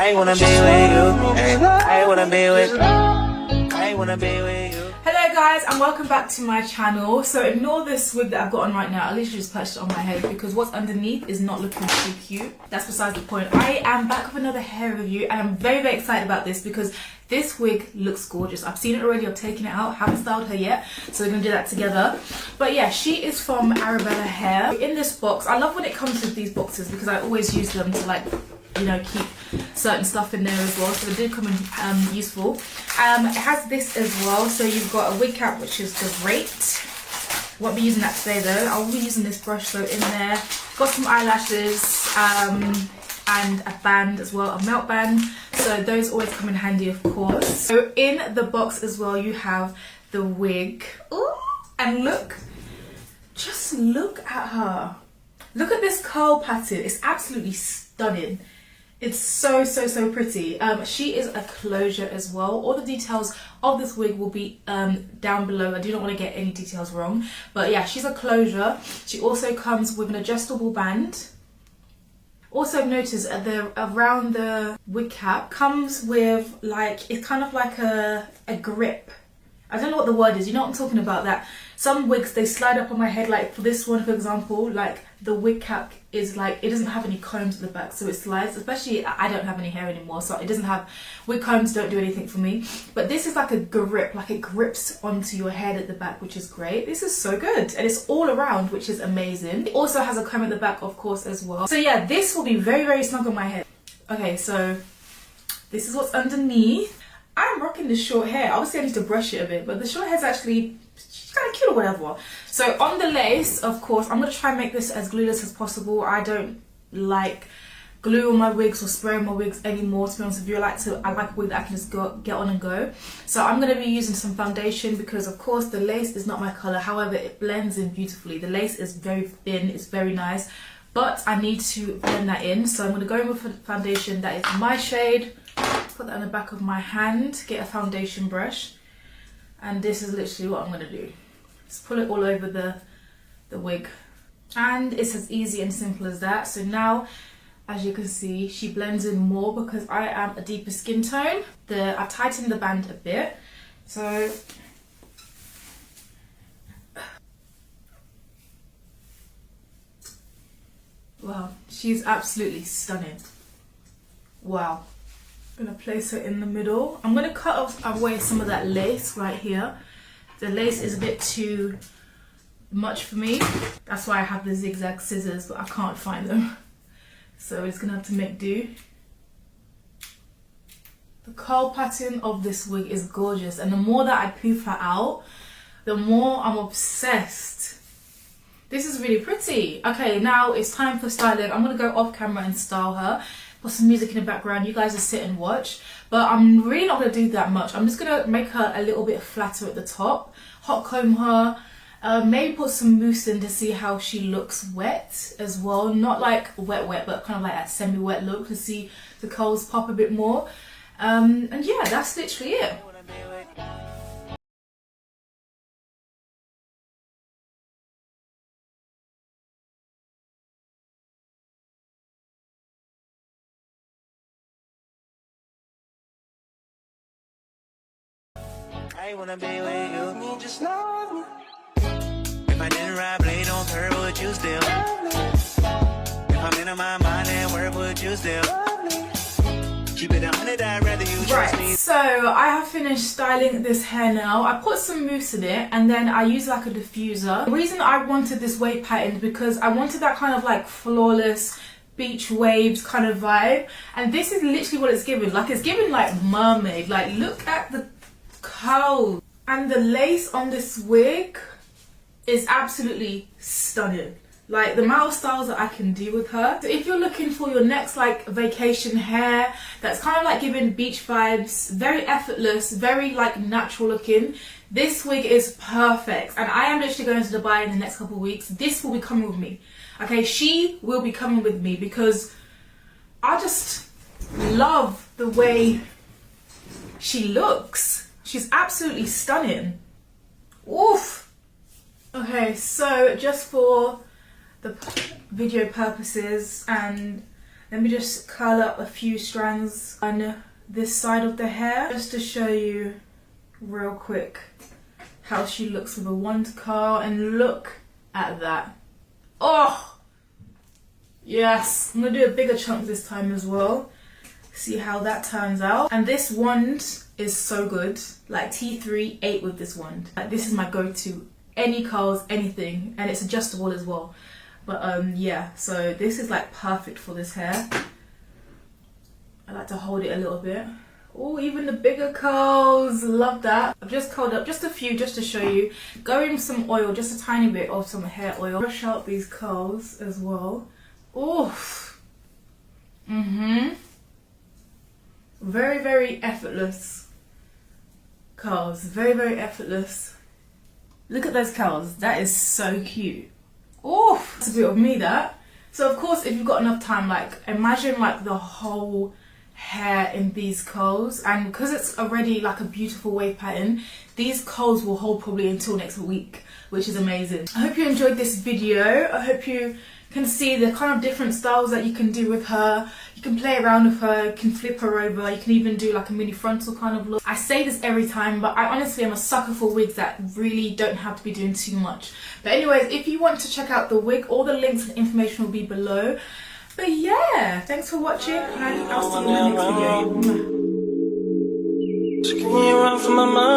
I wanna be with you. I wanna be with you. I wanna be with you. Hello guys, and welcome back to my channel. So ignore this wig that I've got on right now. I literally just patched it on my head because what's underneath is not looking too cute. That's besides the point. I am back with another hair review and I'm very, very excited about this because this wig looks gorgeous. I've seen it already, I've taken it out, haven't styled her yet, so we're gonna do that together. But yeah, she is from Arabella Hair. In this box, I love when it comes with these boxes because I always use them to, like, you know, keep certain stuff in there as well, so they do come in useful. It has this as well, so you've got a wig cap, which is great. Won't be using that today though. I'll be using this brush, so in there got some eyelashes and a band as well, a melt band, so those always come in handy, of course. So in the box as well you have the wig. Ooh, and look, just look at her. Look at this curl pattern, it's absolutely stunning. It's so pretty. She is a closure as well. All the details of this wig will be down below. I do not want to get any details wrong, but yeah, she's a closure. She also comes with an adjustable band. Also notice around the wig cap comes with, like, it's kind of like a grip. I don't know what the word is, you know what I'm talking about, that some wigs, they slide up on my head, like for this one for example, like the wig cap is like, it doesn't have any combs at the back, so it slides, especially I don't have any hair anymore, so it doesn't have, wig combs don't do anything for me, but this is like a grip, like it grips onto your head at the back, which is great. This is so good, and it's all around, which is amazing. It also has a comb at the back, of course, as well. So yeah, this will be very snug on my head. Okay, so this is what's underneath. I'm rocking this short hair. Obviously I need to brush it a bit, but the short hair's actually kind of cute or whatever. So on the lace, of course, I'm going to try and make this as glueless as possible. I don't like glue on my wigs or spray on my wigs anymore, to be honest with you. I like a wig that I can just get on and go. So I'm going to be using some foundation because, of course, the lace is not my colour. However, it blends in beautifully. The lace is very thin, it's very nice, but I need to blend that in. So I'm going to go in with a foundation that is my shade. Put that on the back of my hand, get a foundation brush, and this is literally what I'm going to do. Just pull it all over the wig, and it's as easy and simple as that. So now, as you can see, she blends in more because I am a deeper skin tone. I tightened the band a bit, so wow, she's absolutely stunning. Wow. I'm gonna place her in the middle. I'm gonna cut away some of that lace right here. The lace is a bit too much for me. That's why I have the zigzag scissors, but I can't find them. So we're just gonna have to make do. The curl pattern of this wig is gorgeous, and the more that I poof her out, the more I'm obsessed. This is really pretty. Okay, now it's time for styling. I'm gonna go off camera and style her. Put some music in the background, you guys just sit and watch, but I'm really not going to do that much. I'm just going to make her a little bit flatter at the top, hot comb her, maybe put some mousse in to see how she looks wet as well, not like wet but kind of like that semi-wet look to see the curls pop a bit more, and yeah, that's literally it. I wanna be with you. Just love me. If I didn't ride blade on curve, would you still love me? If I'm in my mind and work, would you still love me? Keep it 100, I'd rather you trust me. So I have finished styling this hair now. I put some mousse in it and then I use like a diffuser. The reason I wanted this wave pattern because I wanted that kind of like flawless beach waves kind of vibe, and this is literally what it's given. Like, it's given like mermaid. Like, look at the curls, and the lace on this wig is absolutely stunning. Like, the amount of styles that I can do with her. So if you're looking for your next like vacation hair that's kind of like giving beach vibes, very effortless, very like natural looking, this wig is perfect. And I am literally going to Dubai in the next couple of weeks. This will be coming with me. Okay, she will be coming with me because I just love the way she looks. She's absolutely stunning. Oof. Okay, so just for the video purposes and Let me just curl up a few strands on this side of the hair just to show you real quick how she looks with a wand curl, and look at that. Oh yes, I'm gonna do a bigger chunk this time as well, see how that turns out. And this wand is so good, like T3 ate with this wand. Like, this is my go-to, any curls, anything, and it's adjustable as well. But yeah, so this is like perfect for this hair. I like to hold it a little bit. Oh, even the bigger curls, love that. I've just curled up just a few just to show you. Go in with some oil, just a tiny bit of some hair oil. Brush out these curls as well. Oof. Very, very effortless curls. Very, very effortless. Look at those curls. That is so cute. Oof. That's a bit of me, that. So of course, if you've got enough time, like imagine like the whole hair in these curls, and because it's already like a beautiful wave pattern, these curls will hold probably until next week, which is amazing. I hope you enjoyed this video. I hope you can see the kind of different styles that you can do with her. You can play around with her, you can flip her over, you can even do like a mini frontal kind of look. I say this every time, but I honestly am a sucker for wigs that really don't have to be doing too much. But anyways, if you want to check out the wig, all the links and information will be below. But yeah, thanks for watching, and I'll see you in the next video. So can you run from my mind?